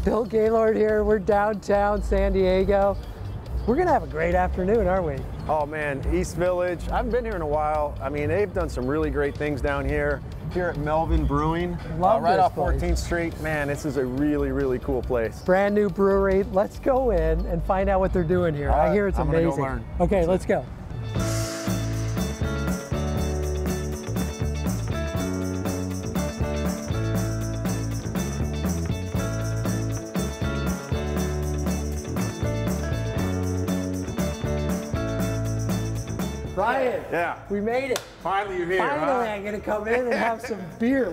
Bill Gaylord here. We're downtown San Diego. We're gonna have a great afternoon, aren't we? Oh man, East Village. I haven't been here in a while. I mean, they've done some really great things down here. Here at Melvin Brewing, right off 14th Street. Man, this is a really, really cool place. Brand new brewery. Let's go in and find out what they're doing here. I hear it's amazing. Go learn. Okay, let's go. Ryan, yeah, we made it. Finally, you're here. Finally, I'm going to come in and have some beer.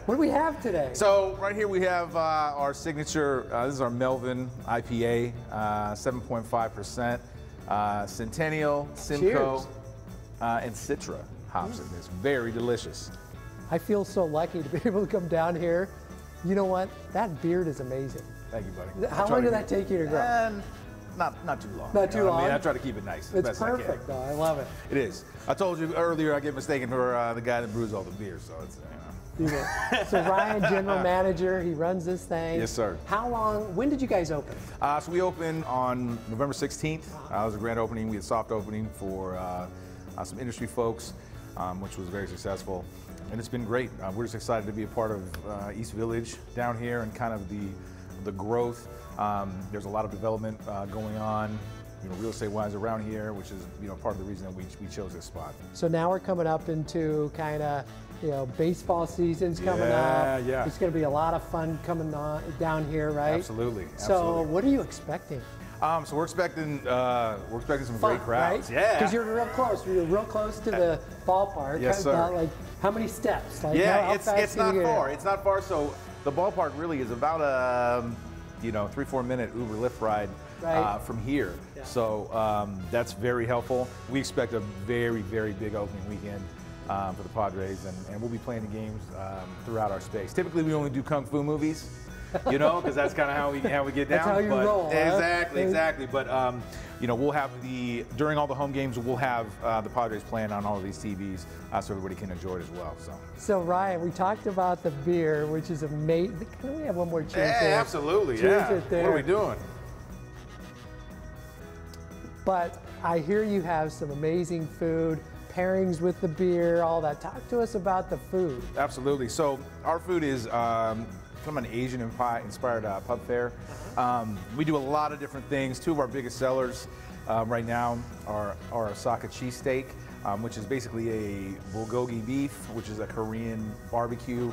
What do we have today? So right here we have our signature. This is our Melvin IPA, 7.5%, Centennial, Simcoe, and Citra hops in this. Very delicious. I feel so lucky to be able to come down here. You know what? That beard is amazing. Thank you, buddy. How long did that take you to grow? Not too long. Not too long? I mean, I try to keep it nice. It's perfect, though. I love it. It is. I told you earlier I get mistaken for the guy that brews all the beer, so it's, So Ryan, general manager, he runs this thing. Yes, sir. How long, when did you guys open? So we opened on November 16th. It was a grand opening. We had soft opening for some industry folks, which was very successful. And it's been great. We're just excited to be a part of East Village down here and kind of the growth. There's a lot of development going on, real estate-wise around here, which is, part of the reason that we chose this spot. So now we're coming up into kind of, baseball season's coming up. Yeah. It's going to be a lot of fun coming on down here, right? Absolutely. So what are you expecting? So we're expecting some great crowds. Right? Yeah. Because you're real close. You're real close to the ballpark. Yes, sir. About, like, how many steps? Like, yeah, how fast it's not far. It's not far. So the ballpark really is about a 3-4 minute Uber Lyft ride from here. Yeah. So that's very helpful. We expect a very, very big opening weekend for the Padres, and we'll be playing the games throughout our space. Typically, we only do kung fu movies, because that's kind of how we get down. That's how you roll. Exactly. But we'll have during all the home games, we'll have the Padres playing on all of these TVs, so everybody can enjoy it as well. So Ryan, we talked about the beer, which is amazing. Can we have one more cheers? Yeah, absolutely. Cheers it there. What are we doing? But I hear you have some amazing food, pairings with the beer, all that. Talk to us about the food. Absolutely. So our food is from an Asian-inspired pub fare. We do a lot of different things. Two of our biggest sellers right now are Osaka Cheesesteak, which is basically a bulgogi beef, which is a Korean barbecue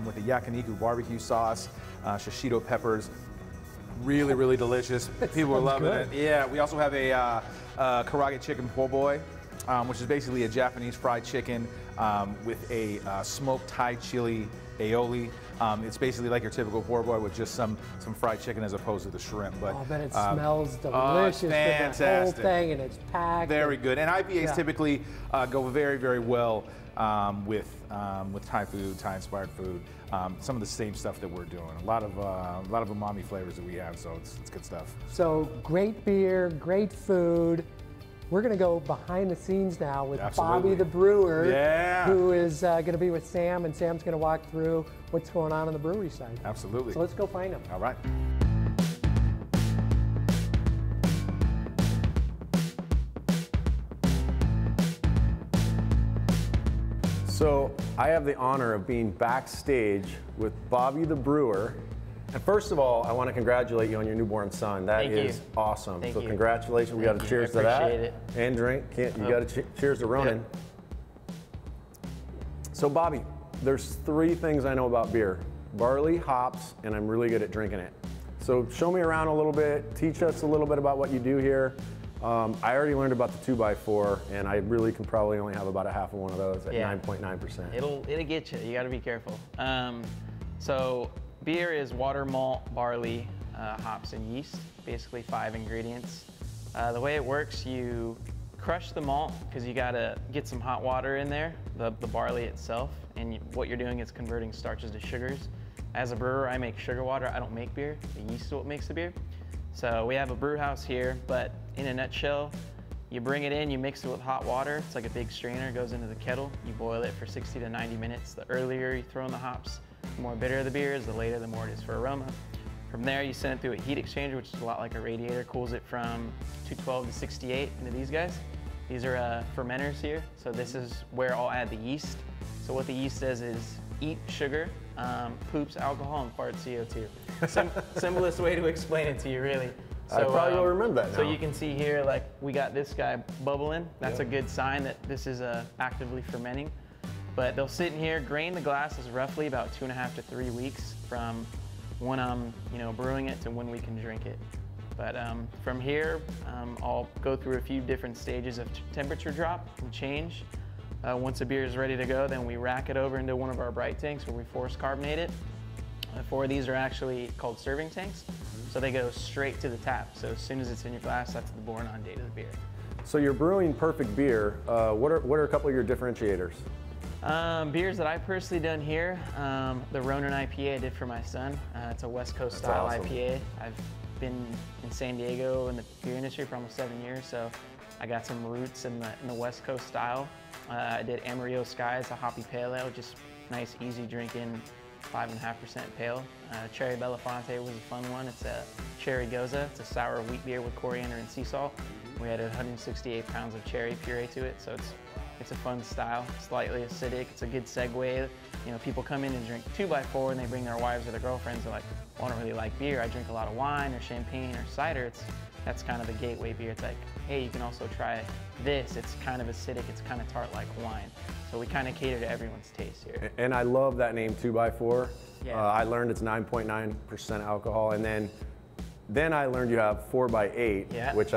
with a yakiniku barbecue sauce, shishito peppers. Really, really delicious. People are loving it. Yeah, we also have a Carotid chicken po' boy, which is basically a Japanese fried chicken with a smoked Thai chili aioli. It's basically like your typical po' boy with just some fried chicken as opposed to the shrimp. But but it smells delicious. Fantastic. The whole thing, and it's packed. Very good. And IPAs typically go very, very well with Thai food, Thai-inspired food. Some of the same stuff that we're doing. A lot of umami flavors that we have, so it's good stuff. So great beer, great food. We're going to go behind the scenes now with Bobby the brewer, who is going to be with Sam, and Sam's going to walk through what's going on the brewery side. Absolutely. So let's go find him. All right. So I have the honor of being backstage with Bobby the brewer. And first of all, I want to congratulate you on your newborn son. That is awesome. So congratulations. We got to cheers to that. It. And drink. You got to cheers to Ronan. So Bobby, there's 3 things I know about beer: barley, hops, and I'm really good at drinking it. So show me around a little bit. Teach us a little bit about what you do here. I already learned about the 2x4, and I really can probably only have about a half of one of those at 9.9%. It'll get you. You got to be careful. So beer is water, malt, barley, hops, and yeast. Basically 5 ingredients. The way it works, you crush the malt because you got to get some hot water in there, the barley itself, and what you're doing is converting starches to sugars. As a brewer, I make sugar water. I don't make beer. The yeast is what makes the beer. So we have a brew house here, but in a nutshell, you bring it in, you mix it with hot water. It's like a big strainer, goes into the kettle. You boil it for 60 to 90 minutes. The earlier you throw in the hops, the more bitter the beer is. The later, the more it is for aroma. From there, you send it through a heat exchanger, which is a lot like a radiator, cools it from 212 to 68 into these guys. These are fermenters here. So this is where I'll add the yeast. So what the yeast does is eat sugar, poops alcohol, and farts CO2. Simplest way to explain it to you, really. So, I probably will remember that now. So you can see here, like, we got this guy bubbling. That's a good sign that this is actively fermenting. But they'll sit in here. Grain the glass is roughly about 2.5 to 3 weeks from when I'm, brewing it to when we can drink it. But from here, I'll go through a few different stages of temperature drop and change. Once a beer is ready to go, then we rack it over into one of our bright tanks where we force carbonate it. 4 of these are actually called serving tanks, so they go straight to the tap. So as soon as it's in your glass, that's the born-on date of the beer. So you're brewing perfect beer. What are a couple of your differentiators? Beers that I've personally done here, the Ronin IPA I did for my son. It's a West Coast style IPA. I've been in San Diego in the beer industry for almost 7 years, so I got some roots in the West Coast style. I did Amarillo Skies, a hoppy pale ale, just nice, easy drinking, 5.5% pale. Cherry Belafonte was a fun one. It's a cherry goza. It's a sour wheat beer with coriander and sea salt. We added 168 pounds of cherry puree to it, so it's a fun style, slightly acidic. It's a good segue. People come in and drink 2x4 and they bring their wives or their girlfriends. They're like, well, I don't really like beer. I drink a lot of wine or champagne or cider. That's kind of the gateway beer. It's like, hey, you can also try this. It's kind of acidic. It's kind of tart like wine. So we kind of cater to everyone's taste here. And I love that name, 2x4. Yeah. I learned it's 9.9% alcohol, and then I learned you have 4x8, which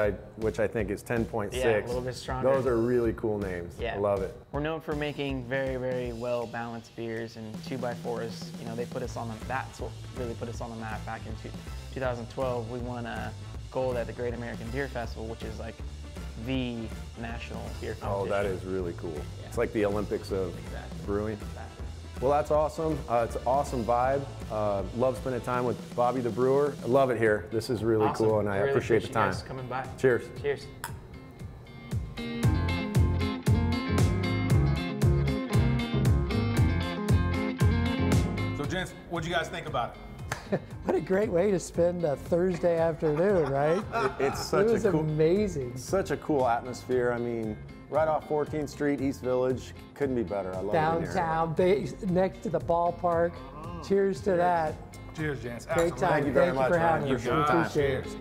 I think is 10.6. Yeah, a little bit stronger. Those are really cool names. Yeah. I love it. We're known for making very, very well-balanced beers, and 2x4s, they put us on that's what really put us on the map. Back in 2012, we won gold at the Great American Beer Festival, which is like the national beer competition. Oh, that is really cool. Yeah. It's like the Olympics of brewing. Exactly. Well, that's awesome. It's an awesome vibe. Love spending time with Bobby the brewer. I love it here. This is really cool, and I really appreciate the time. You guys coming by. Cheers. Cheers. So, gents, what'd you guys think about it? What a great way to spend a Thursday afternoon, right? It was amazing. Such a cool atmosphere. I mean, right off 14th Street, East Village. Couldn't be better. I love downtown, next to the ballpark. Cheers to that. Cheers, gents. Great time. Thank you very much for having us. We appreciate it.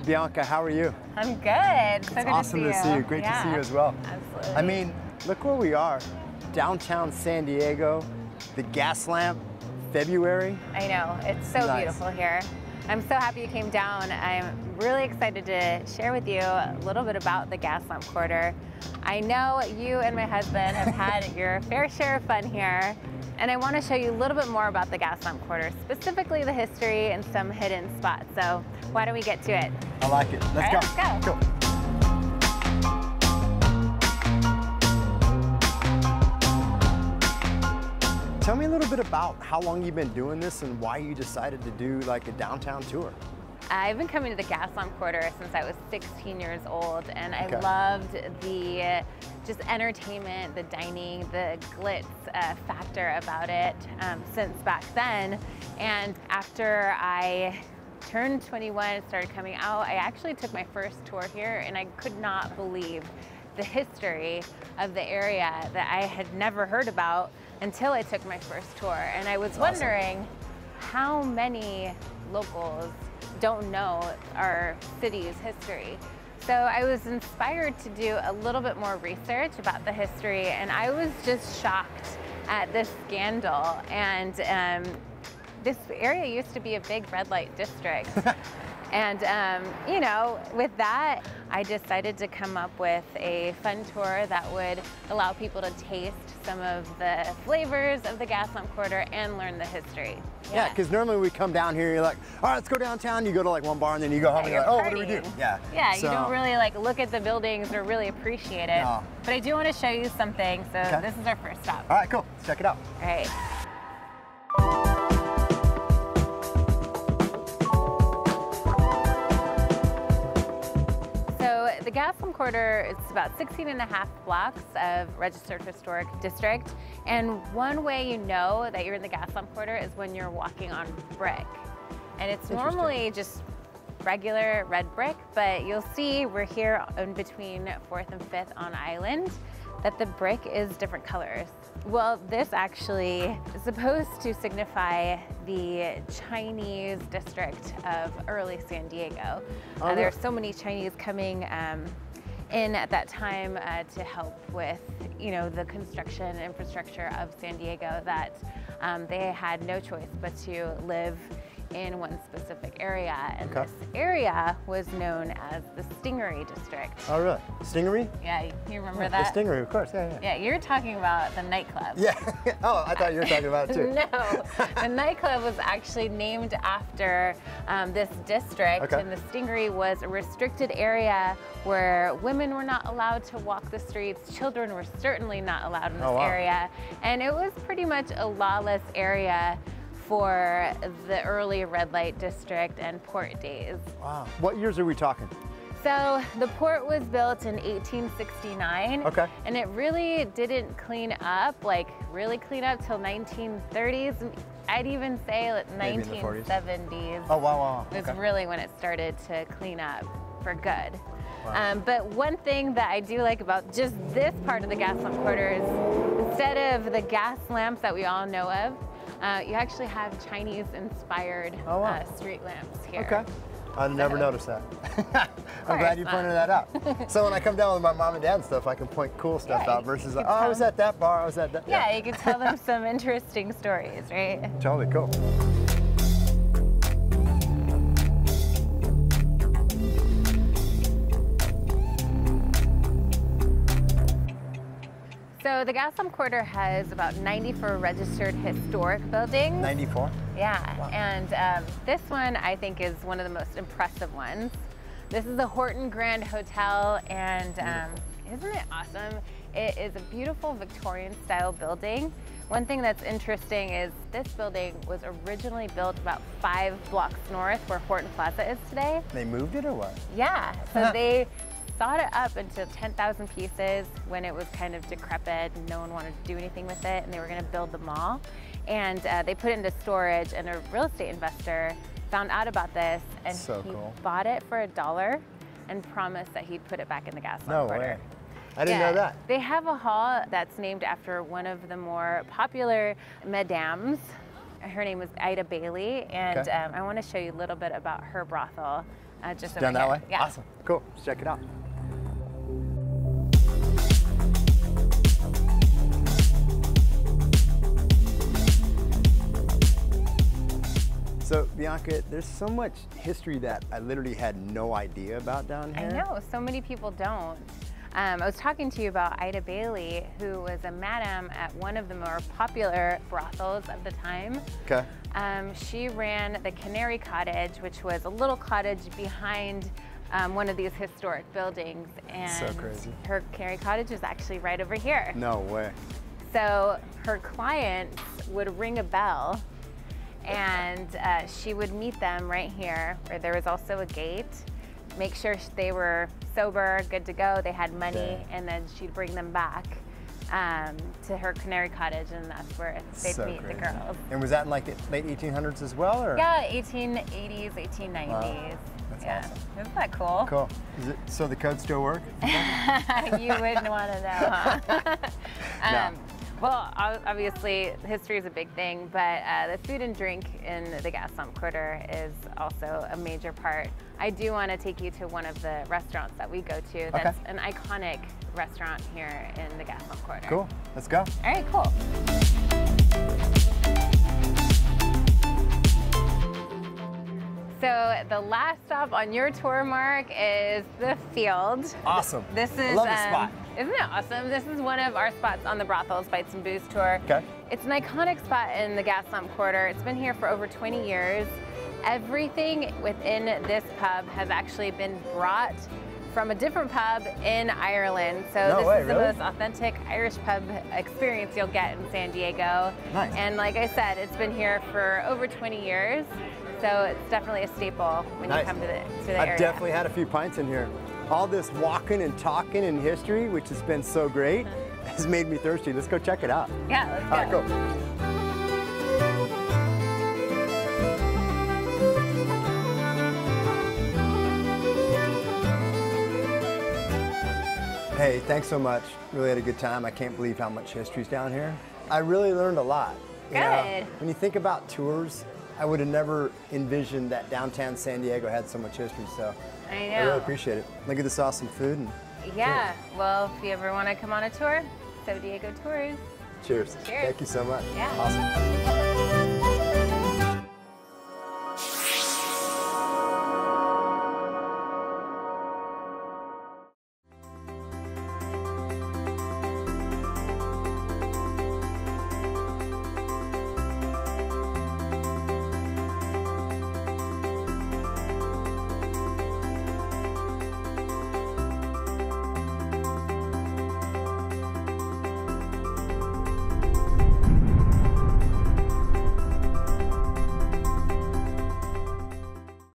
Bianca, how are you? I'm good. So good awesome to see you. Great to see you as well. Absolutely. I mean, look where we are. Downtown San Diego, the Gaslamp, February. I know. It's so beautiful here. I'm so happy you came down. I'm really excited to share with you a little bit about the Gaslamp Quarter. I know you and my husband have had your fair share of fun here, and I want to show you a little bit more about the Gaslamp Quarter, specifically the history and some hidden spots. So why don't we get to it? I like it. Let's go. Let's go. Cool. Tell me a little bit about how long you've been doing this and why you decided to do like a downtown tour. I've been coming to the Gaslamp Quarter since I was 16 years old, and I loved the just entertainment, the dining, the glitz factor about it since back then. And after I turned 21 and started coming out, I actually took my first tour here, and I could not believe the history of the area that I had never heard about until I took my first tour. And I was wondering how many locals don't know our city's history. So I was inspired to do a little bit more research about the history, and I was just shocked at this scandal. And this area used to be a big red light district. And you know, with that, I decided to come up with a fun tour that would allow people to taste some of the flavors of the Gaslamp Quarter and learn the history. Yeah, because normally we come down here, you're like, all right, let's go downtown. You go to like one bar and then you go home and you're like, oh, what do we do? Yeah. Yeah, you don't really like look at the buildings or really appreciate it. No. But I do want to show you something, so this is our first stop. All right, cool. Let's check it out. All right. So the Gaslamp Quarter, it's about 16.5 blocks of registered historic district. And one way you know that you're in the Gaslamp Quarter is when you're walking on brick. And it's normally just regular red brick, but you'll see we're here in between 4th and 5th on Island, that the brick is different colors. Well, this actually is supposed to signify the Chinese district of early San Diego. There are so many Chinese coming in at that time to help with, you know, the construction infrastructure of San Diego, that they had no choice but to live in one specific area, and this area was known as the Stingray District. Oh, really? Stingray? Yeah, you remember that? The Stingray, of course, yeah. Yeah, you're talking about the nightclub. Yeah. Oh, I thought you were talking about it too. No, the nightclub was actually named after this district, and the Stingray was a restricted area where women were not allowed to walk the streets, children were certainly not allowed in this area, and it was pretty much a lawless area for the early red light district and port days. Wow. What years are we talking? So the port was built in 1869. Okay. And it really didn't clean up, like really clean up till 1930s. I'd even say like 1970s. Oh, wow. Was really when it started to clean up for good. Wow. But one thing that I do like about just this part of the Gaslamp Quarter is instead of the gas lamps that we all know of, you actually have Chinese-inspired street lamps here. Okay. I never noticed that. I'm glad you pointed that out. So when I come down with my mom and dad and stuff, I can point cool stuff out versus, oh, I was at that bar, I was at that. Yeah, you can tell them some interesting stories, right? Totally cool. So the Gaslamp Quarter has about 94 registered historic buildings. 94? Yeah, wow. And this one I think is one of the most impressive ones. This is the Horton Grand Hotel, and isn't it awesome? It is a beautiful Victorian style building. One thing that's interesting is this building was originally built about 5 blocks north where Horton Plaza is today. They moved it or what? Yeah, so they sawed it up into 10,000 pieces when it was kind of decrepit and no one wanted to do anything with it, and they were going to build the mall. And they put it into storage, and a real estate investor found out about this, and he bought it for $1 and promised that he'd put it back in the Gaslamp Quarter. Way. I didn't know that. They have a hall that's named after one of the more popular madames. Her name was Ida Bailey, and I want to show you a little bit about her brothel. Just down that way? Yeah. Awesome. Cool. Let's check it out. So Bianca, there's so much history that I literally had no idea about down here. I know, so many people don't. I was talking to you about Ida Bailey, who was a madam at one of the more popular brothels of the time. Okay. She ran the Canary Cottage, which was a little cottage behind one of these historic buildings. And so crazy. Her Canary Cottage is actually right over here. No way. So her clients would ring a bell, and she would meet them right here, where there was also a gate, make sure they were sober, good to go, they had money, and then she'd bring them back to her Canary Cottage, and that's where they'd meet the girls. And was that in like the late 1800s as well? Or? Yeah, 1880s, 1890s. Wow. That's awesome. Isn't that cool? Cool. So the codes still work? You wouldn't want to know, huh? No. Well, obviously, history is a big thing, but the food and drink in the Gaslamp Quarter is also a major part. I do want to take you to one of the restaurants that we go to. That's an iconic restaurant here in the Gaslamp Quarter. Cool. Let's go. All right, cool. So the last stop on your tour, Mark, is the Field. Awesome. This is, I love this spot. Isn't it awesome? This is one of our spots on the Brothels Bites and Booze tour. Okay. It's an iconic spot in the Gaslamp Quarter. It's been here for over 20 years. Everything within this pub has actually been brought from a different pub in Ireland. So this is the most authentic Irish pub experience you'll get in San Diego. Nice. And like I said, it's been here for over 20 years. So it's definitely a staple when you come to the area. I've definitely had a few pints in here. all this walking and talking and history, which has been so great, has made me thirsty. Let's go check it out. Yeah, let's go. All right, go. Hey, thanks so much. Really had a good time. I can't believe how much history's down here. I really learned a lot. Good. You know, when you think about tours, I would have never envisioned that downtown San Diego had so much history, so I know. I really appreciate it. Look at this awesome food. And yeah, well, if you ever want to come on a tour, So Diego Tours. Cheers. Cheers. Thank you so much. Yeah. Awesome.